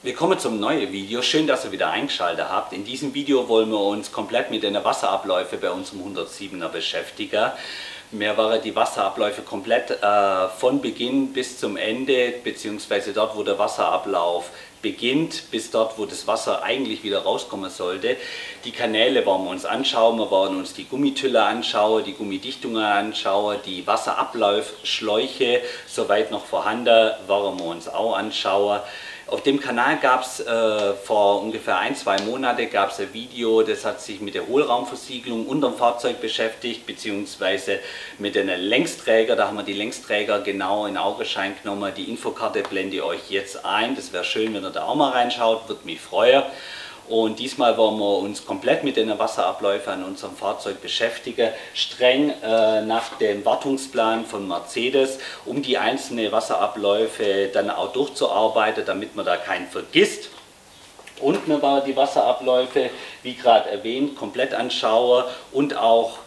Willkommen zum neuen Video. Schön, dass ihr wieder eingeschaltet habt. In diesem Video wollen wir uns komplett mit den Wasserabläufen bei unserem 107er beschäftigen. Wir werden die Wasserabläufe komplett von Beginn bis zum Ende, beziehungsweise dort, wo der Wasserablauf beginnt, bis dort, wo das Wasser eigentlich wieder rauskommen sollte. Die Kanäle wollen wir uns anschauen, wir wollen uns die Gummitülle anschauen, die Gummidichtungen anschauen, die Wasserablaufschläuche, soweit noch vorhanden, wollen wir uns auch anschauen. Auf dem Kanal gab es vor ungefähr 1-2 Monaten ein Video, das hat sich mit der Hohlraumversiegelung unterm Fahrzeug beschäftigt, beziehungsweise mit den Längsträger. Da haben wir die Längsträger genau in Augenschein genommen. Die Infokarte blende ich euch jetzt ein. Das wäre schön, wenn ihr da auch mal reinschaut, würde mich freuen. Und diesmal wollen wir uns komplett mit den Wasserabläufen an unserem Fahrzeug beschäftigen, streng nach dem Wartungsplan von Mercedes, um die einzelnen Wasserabläufe dann auch durchzuarbeiten, damit man da keinen vergisst. Und wir wollen die Wasserabläufe, wie gerade erwähnt, komplett anschauen und auch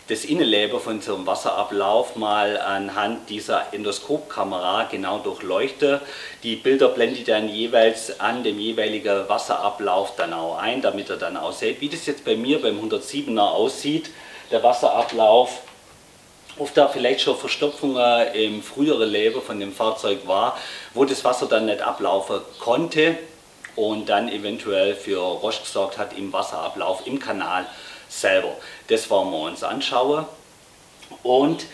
das Innenleben von so einem Wasserablauf mal anhand dieser Endoskopkamera genau durchleuchte. Die Bilder blende ich dann jeweils an dem jeweiligen Wasserablauf dann auch ein, damit ihr dann auch seht, wie das jetzt bei mir beim 107er aussieht, der Wasserablauf. Oft da vielleicht schon Verstopfungen im früheren Leben von dem Fahrzeug war, wo das Wasser dann nicht ablaufen konnte und dann eventuell für Rost gesorgt hat im Wasserablauf im Kanal selber. Das wollen wir uns anschauen. Und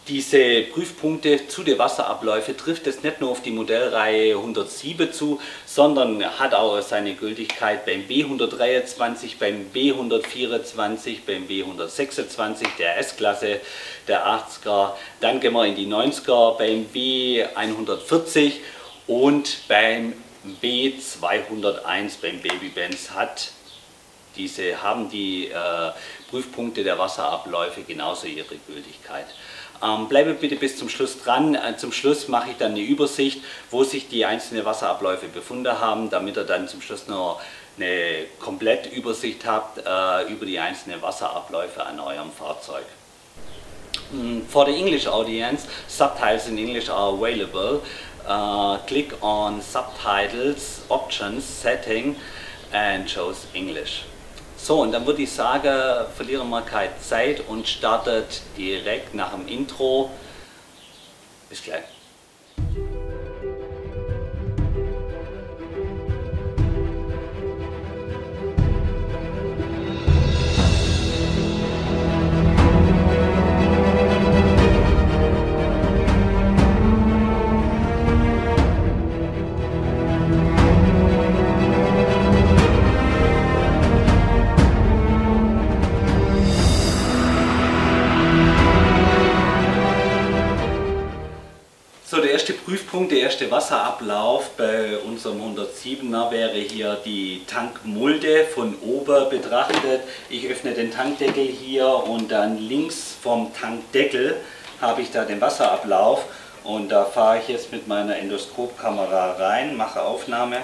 diese Prüfpunkte zu den Wasserabläufen trifft es nicht nur auf die Modellreihe 107 zu, sondern hat auch seine Gültigkeit beim B123, beim B124, beim B126, der S-Klasse, der 80er. Dann gehen wir in die 90er beim B140 und beim B201 beim Baby-Benz haben die Prüfpunkte der Wasserabläufe genauso ihre Gültigkeit. Bleibe bitte bis zum Schluss dran. Zum Schluss mache ich dann eine Übersicht, wo sich die einzelnen Wasserabläufe befunden haben, damit ihr dann zum Schluss noch eine komplette Übersicht habt über die einzelnen Wasserabläufe an eurem Fahrzeug. For the English audience, subtitles in English are available. Click on Subtitles, Options, Setting and choose English. So, und dann würde ich sagen, verlieren wir keine Zeit und startet direkt nach dem Intro. Bis gleich. Prüfpunkt, der erste Wasserablauf bei unserem 107er wäre hier die Tankmulde von oben betrachtet. Ich öffne den Tankdeckel hier und dann links vom Tankdeckel habe ich da den Wasserablauf und da fahre ich jetzt mit meiner Endoskopkamera rein, mache Aufnahme.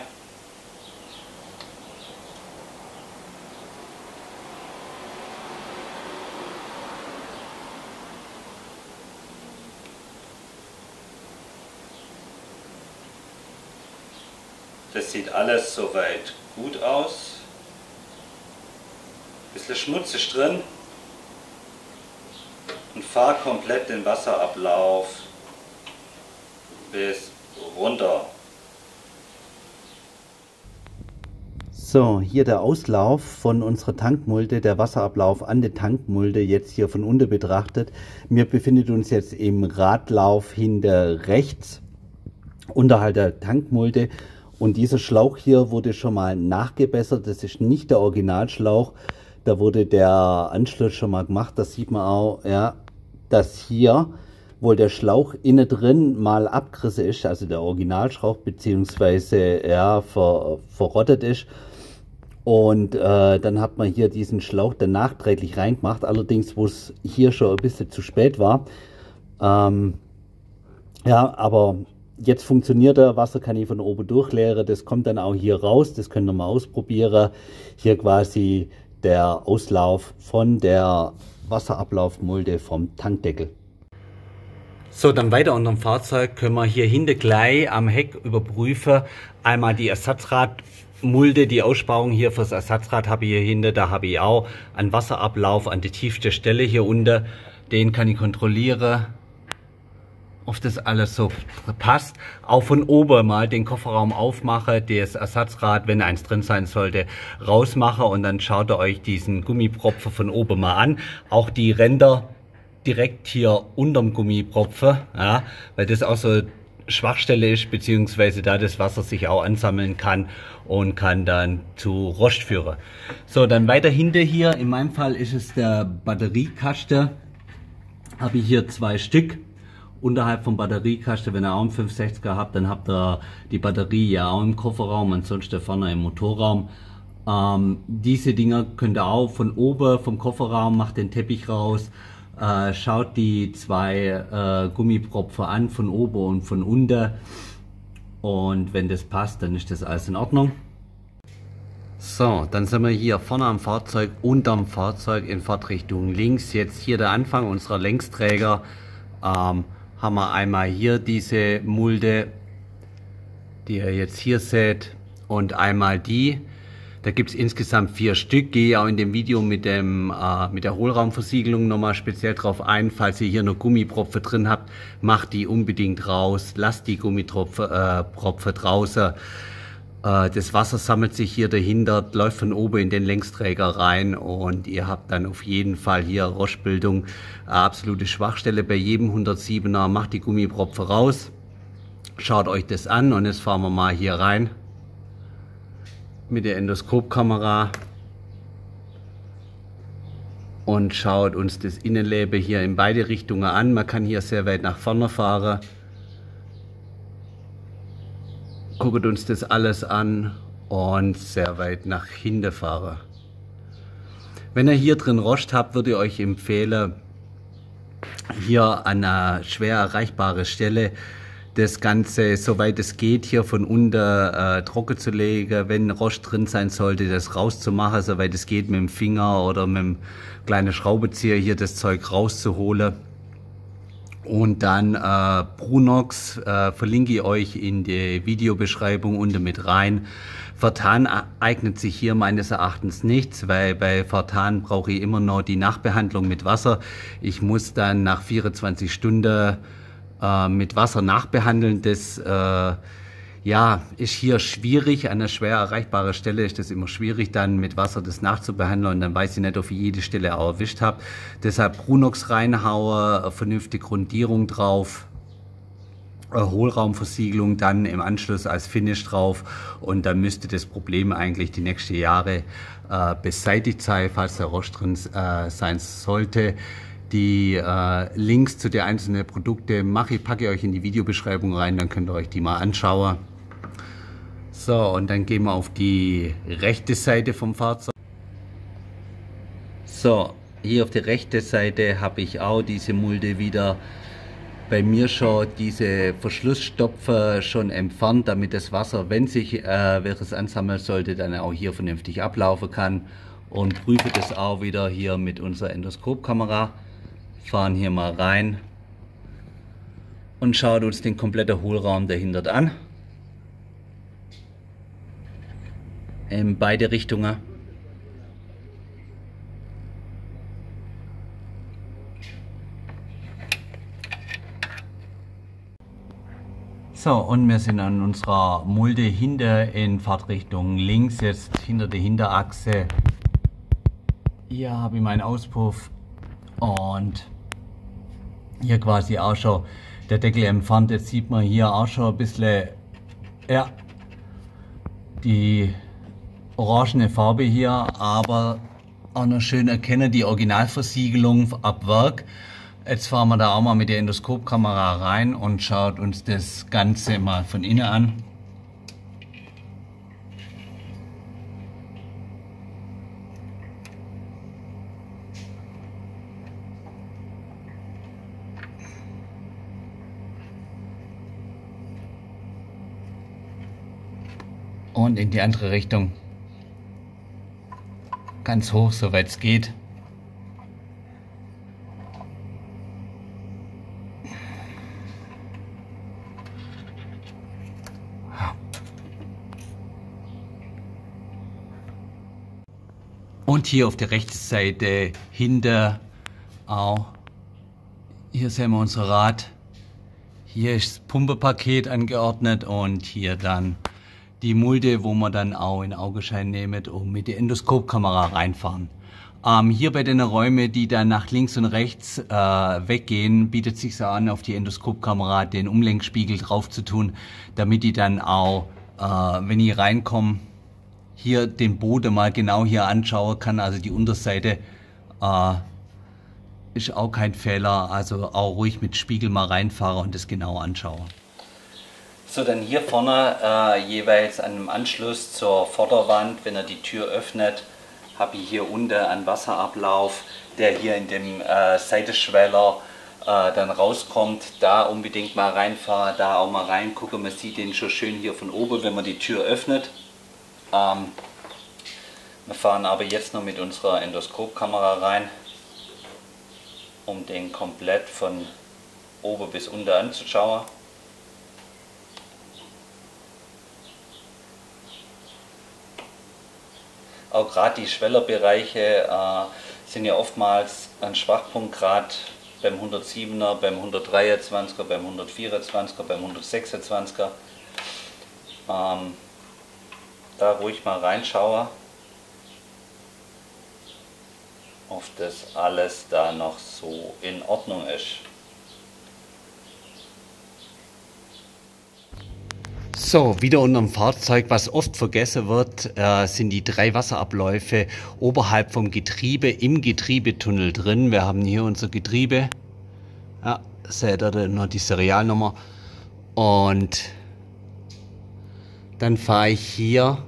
Das sieht alles soweit gut aus. Ein bisschen Schmutz ist drin. Und fahre komplett den Wasserablauf bis runter. So, hier der Auslauf von unserer Tankmulde, der Wasserablauf an der Tankmulde, jetzt hier von unten betrachtet. Wir befinden uns jetzt im Radlauf hinter rechts, unterhalb der Tankmulde. Und dieser Schlauch hier wurde schon mal nachgebessert. Das ist nicht der Originalschlauch. Da wurde der Anschluss schon mal gemacht. Das sieht man auch, ja, dass hier wohl der Schlauch innen drin mal abgerissen ist, also der Originalschlauch, beziehungsweise ja, verrottet ist. Und dann hat man hier diesen Schlauch dann nachträglich reingemacht. Allerdings, wo es hier schon ein bisschen zu spät war. Ja, aber jetzt funktioniert der Wasser, kann ich von oben durchleeren, das kommt dann auch hier raus, das könnt ihr mal ausprobieren. Hier quasi der Auslauf von der Wasserablaufmulde vom Tankdeckel. So, dann weiter unter dem Fahrzeug können wir hier hinten gleich am Heck überprüfen. Einmal die Ersatzradmulde, die Aussparung hier fürs Ersatzrad habe ich hier hinten. Da habe ich auch einen Wasserablauf an die tiefste Stelle hier unten. Den kann ich kontrollieren, ob das alles so passt. Auch von oben mal den Kofferraum aufmache, das Ersatzrad, wenn eins drin sein sollte, rausmache und dann schaut ihr euch diesen Gummipropfen von oben mal an. Auch die Ränder direkt hier unterm Gummipropfen, ja, weil das auch so Schwachstelle ist, beziehungsweise da das Wasser sich auch ansammeln kann und kann dann zu Rost führen. So, dann weiter hinter hier, in meinem Fall ist es der Batteriekasten, habe ich hier 2 Stück. Unterhalb vom Batteriekasten, wenn ihr auch einen 560er habt, dann habt ihr die Batterie ja auch im Kofferraum, ansonsten vorne im Motorraum. Diese Dinger könnt ihr auch von oben vom Kofferraum, macht den Teppich raus, schaut die 2 Gummipropfen an, von oben und von unten. Und wenn das passt, dann ist das alles in Ordnung. So, dann sind wir hier vorne am Fahrzeug, unterm Fahrzeug in Fahrtrichtung links. Jetzt hier der Anfang unserer Längsträger. Haben wir einmal hier diese Mulde, die ihr jetzt hier seht, und einmal die. Da gibt es insgesamt 4 Stück. Gehe auch in dem Video mit der Hohlraumversiegelung nochmal speziell drauf ein. Falls ihr hier noch Gummipropfen drin habt, macht die unbedingt raus. Lasst die Gummipropfen draußen. Das Wasser sammelt sich hier dahinter, läuft von oben in den Längsträger rein und ihr habt dann auf jeden Fall hier Rostbildung. Absolute Schwachstelle bei jedem 107er. Macht die Gummipropfen raus. Schaut euch das an und jetzt fahren wir mal hier rein mit der Endoskopkamera und schaut uns das Innenleben hier in beide Richtungen an. Man kann hier sehr weit nach vorne fahren. Guckt uns das alles an und sehr weit nach hinten fahren. Wenn ihr hier drin Rost habt, würde ich euch empfehlen, hier an einer schwer erreichbaren Stelle das Ganze, soweit es geht, hier von unten trocken zu legen. Wenn Rost drin sein sollte, das rauszumachen, soweit es geht, mit dem Finger oder mit dem kleinen Schraubenzieher hier das Zeug rauszuholen. Und dann Brunox verlinke ich euch in die Videobeschreibung unten mit rein. Vertan eignet sich hier meines Erachtens nichts, weil bei Vertan brauche ich immer noch die Nachbehandlung mit Wasser. Ich muss dann nach 24 Stunden mit Wasser nachbehandeln. Das ja, ist hier schwierig. An einer schwer erreichbaren Stelle ist das immer schwierig, dann mit Wasser das nachzubehandeln. Und dann weiß ich nicht, ob ich jede Stelle auch erwischt habe. Deshalb Brunox reinhauen, vernünftige Grundierung drauf, Hohlraumversiegelung dann im Anschluss als Finish drauf. Und dann müsste das Problem eigentlich die nächsten Jahre beseitigt sein, falls der Rost drin sein sollte. Die Links zu den einzelnen Produkten packe ich euch in die Videobeschreibung rein, dann könnt ihr euch die mal anschauen. So, und dann gehen wir auf die rechte Seite vom Fahrzeug. So, hier auf der rechten Seite habe ich auch diese Mulde wieder. Bei mir schon diese Verschlussstopfer schon entfernt, damit das Wasser, wenn sich welches ansammeln sollte, dann auch hier vernünftig ablaufen kann. Und prüfe das auch wieder hier mit unserer Endoskopkamera. Fahren hier mal rein und schaut uns den kompletten Hohlraum dahinter an. In beide Richtungen. So, und wir sind an unserer Mulde hinter in Fahrtrichtung links, jetzt hinter der Hinterachse. Hier habe ich meinen Auspuff und hier quasi auch schon der Deckel entfernt. Jetzt sieht man hier auch schon ein bisschen, ja, die orangene Farbe hier, aber auch noch schön erkennen die Originalversiegelung ab Werk. Jetzt fahren wir da auch mal mit der Endoskopkamera rein und schaut uns das Ganze mal von innen an. Und in die andere Richtung. Ganz hoch, soweit es geht. Und hier auf der rechten Seite hinter auch, hier sehen wir unser Rad. Hier ist das Pumpepaket angeordnet und hier dann die Mulde, wo wir dann auch in Augenschein nehmen und mit der Endoskopkamera reinfahren. Hier bei den Räumen, die dann nach links und rechts weggehen, bietet sich so an, auf die Endoskopkamera den Umlenkspiegel drauf zu tun, damit die dann auch, wenn ich reinkomme, hier den Boden mal genau hier anschauen kann, also die Unterseite ist auch kein Fehler, also auch ruhig mit Spiegel mal reinfahren und das genau anschauen. So, dann hier vorne jeweils an dem Anschluss zur Vorderwand, wenn er die Tür öffnet, habe ich hier unten einen Wasserablauf, der hier in dem Seitenschweller dann rauskommt. Da unbedingt mal reinfahren, da auch mal reingucken, man sieht den schon schön hier von oben, wenn man die Tür öffnet. Wir fahren aber jetzt noch mit unserer Endoskopkamera rein, um den komplett von oben bis unten anzuschauen. Auch gerade die Schwellerbereiche sind ja oftmals ein Schwachpunkt, gerade beim 107er, beim 123er, beim 124er, beim 126er. Da ruhig mal reinschauen, ob das alles da noch so in Ordnung ist. So, wieder unterm Fahrzeug, was oft vergessen wird, sind die 3 Wasserabläufe oberhalb vom Getriebe, im Getriebetunnel drin. Wir haben hier unser Getriebe, ja, seht ihr noch die Serialnummer, und dann fahre ich hier,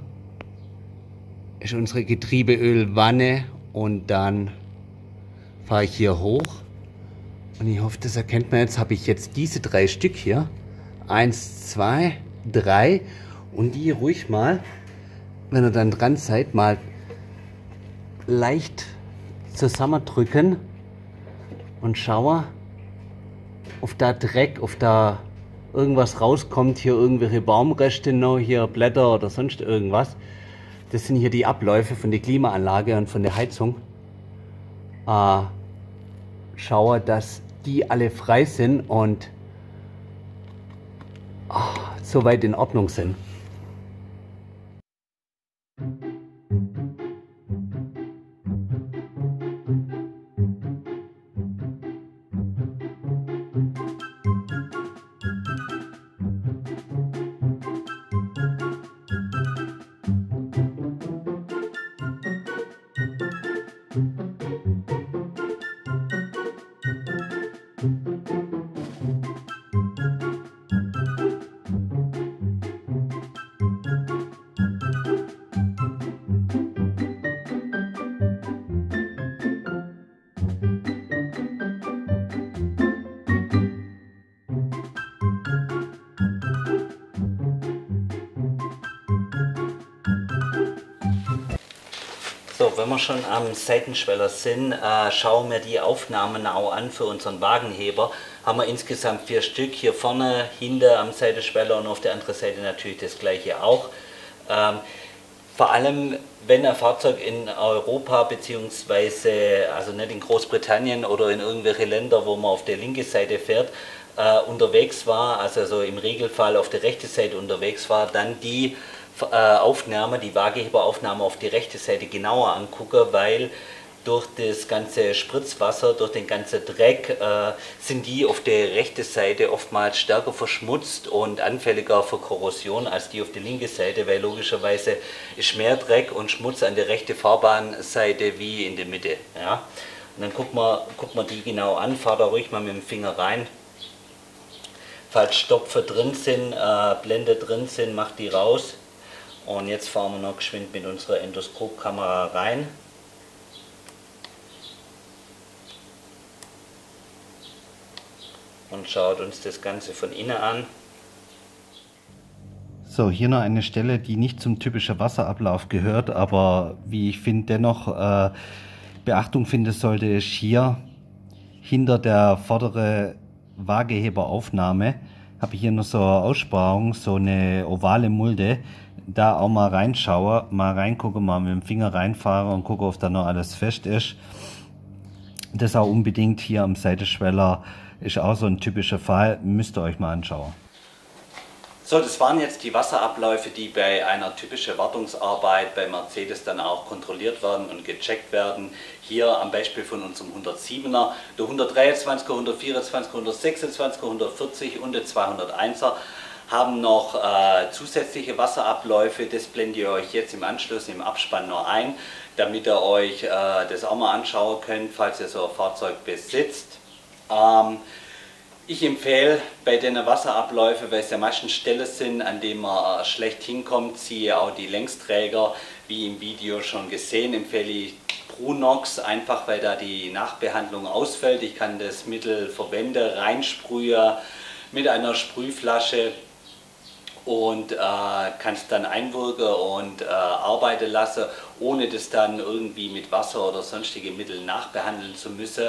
ist unsere Getriebeölwanne, und dann fahre ich hier hoch und ich hoffe, das erkennt man jetzt, habe ich jetzt diese 3 Stück hier, 1, 2, 3, und die ruhig mal, wenn ihr dann dran seid, mal leicht zusammendrücken und schaue, ob da Dreck, ob da irgendwas rauskommt, hier irgendwelche Baumreste noch, hier Blätter oder sonst irgendwas. Das sind hier die Abläufe von der Klimaanlage und von der Heizung. Schaue, dass die alle frei sind und soweit in Ordnung sind. So, wenn wir schon am Seitenschweller sind, schauen wir die Aufnahmen auch an für unseren Wagenheber. Haben wir insgesamt 4 Stück, hier vorne, hinter am Seitenschweller und auf der anderen Seite natürlich das gleiche auch. Vor allem, wenn ein Fahrzeug in Europa bzw. also nicht in Großbritannien oder in irgendwelche Länder, wo man auf der linken Seite fährt, unterwegs war, also so im Regelfall auf der rechten Seite unterwegs war, dann die Aufnahme, die Wagenheberaufnahme auf die rechte Seite genauer angucken, weil durch das ganze Spritzwasser, durch den ganzen Dreck sind die auf der rechten Seite oftmals stärker verschmutzt und anfälliger für Korrosion als die auf der linken Seite, weil logischerweise ist mehr Dreck und Schmutz an der rechten Fahrbahnseite wie in der Mitte. Ja? Und dann guckt man die genau an, fahrt da ruhig mal mit dem Finger rein. Falls Stopfer drin sind, Blende drin sind, macht die raus. Und jetzt fahren wir noch geschwind mit unserer Endoskopkamera rein. Und schaut uns das Ganze von innen an. So, hier noch eine Stelle, die nicht zum typischen Wasserablauf gehört, aber wie ich finde, dennoch Beachtung finden sollte, ist hier hinter der vorderen Wagenheberaufnahme habe ich hier noch so eine Aussparung, so eine ovale Mulde. da auch mal reinschaue, mal reingucke, mal mit dem Finger reinfahre und gucke, ob da noch alles fest ist. Das auch unbedingt hier am Seitenschweller ist auch so ein typischer Fall, müsst ihr euch mal anschauen. So, das waren jetzt die Wasserabläufe, die bei einer typischen Wartungsarbeit bei Mercedes dann auch kontrolliert werden und gecheckt werden. Hier am Beispiel von unserem 107er, der 123er, 124er, 126er, 140 und der 201er haben noch zusätzliche Wasserabläufe. Das blende ihr euch jetzt im Anschluss im Abspann noch ein, damit ihr euch das auch mal anschauen könnt, falls ihr so ein Fahrzeug besitzt. Ich empfehle bei den Wasserabläufen, weil es ja meistens Stellen sind, an denen man schlecht hinkommt, siehe auch die Längsträger, wie im Video schon gesehen, empfehle ich Brunox, einfach weil da die Nachbehandlung ausfällt. Ich kann das Mittel verwenden, reinsprühen mit einer Sprühflasche und kann es dann einwirken und arbeiten lassen, ohne das dann irgendwie mit Wasser oder sonstigen Mitteln nachbehandeln zu müssen.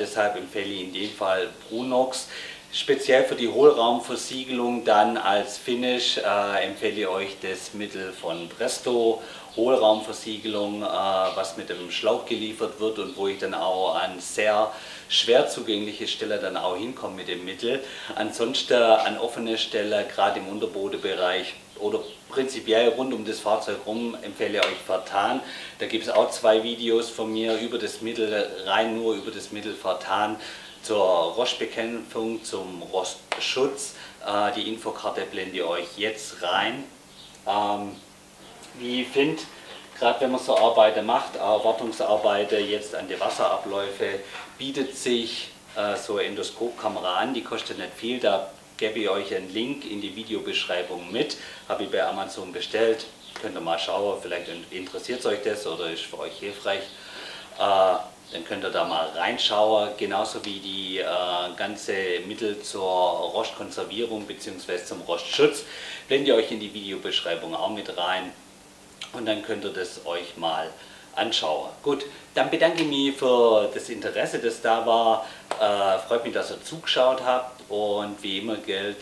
Deshalb empfehle ich in dem Fall Brunox. Speziell für die Hohlraumversiegelung dann als Finish empfehle ich euch das Mittel von Presto, Hohlraumversiegelung, was mit dem Schlauch geliefert wird und wo ich dann auch an sehr schwer zugängliche Stellen dann auch hinkomme mit dem Mittel. Ansonsten an offene Stellen, gerade im Unterbodenbereich oder prinzipiell rund um das Fahrzeug rum, empfehle ich euch Vertan. Da gibt es auch 2 Videos von mir über das Mittel, rein nur über das Mittel Vertan zur Rostbekämpfung, zum Rostschutz. Die Infokarte blende ich euch jetzt rein. Wie ich finde, gerade wenn man so Arbeiten macht, auch Wartungsarbeiten jetzt an die Wasserabläufe, bietet sich so eine Endoskopkamera an, die kostet nicht viel, da gebe ich euch einen Link in die Videobeschreibung mit, habe ich bei Amazon bestellt, könnt ihr mal schauen, vielleicht interessiert euch das oder ist für euch hilfreich. Dann könnt ihr da mal reinschauen, genauso wie die ganze Mittel zur Rostkonservierung bzw. zum Rostschutz, blende ich euch in die Videobeschreibung auch mit rein und dann könnt ihr das euch mal anschauen. Gut, dann bedanke ich mich für das Interesse, das da war. Freut mich, dass ihr zugeschaut habt und wie immer gilt,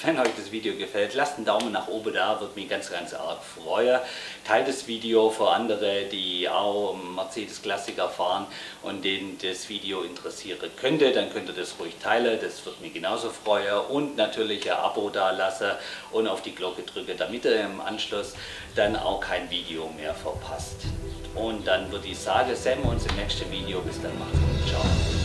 wenn euch das Video gefällt, lasst einen Daumen nach oben da, würde mich ganz arg freuen. Teilt das Video für andere, die auch Mercedes-Klassiker fahren und denen das Video interessieren könnte, dann könnt ihr das ruhig teilen, das würde mich genauso freuen und natürlich ein Abo da lassen und auf die Glocke drücken, damit ihr im Anschluss dann auch kein Video mehr verpasst. Und dann würde ich sagen, sehen wir uns im nächsten Video. Bis dann, macht's gut, ciao.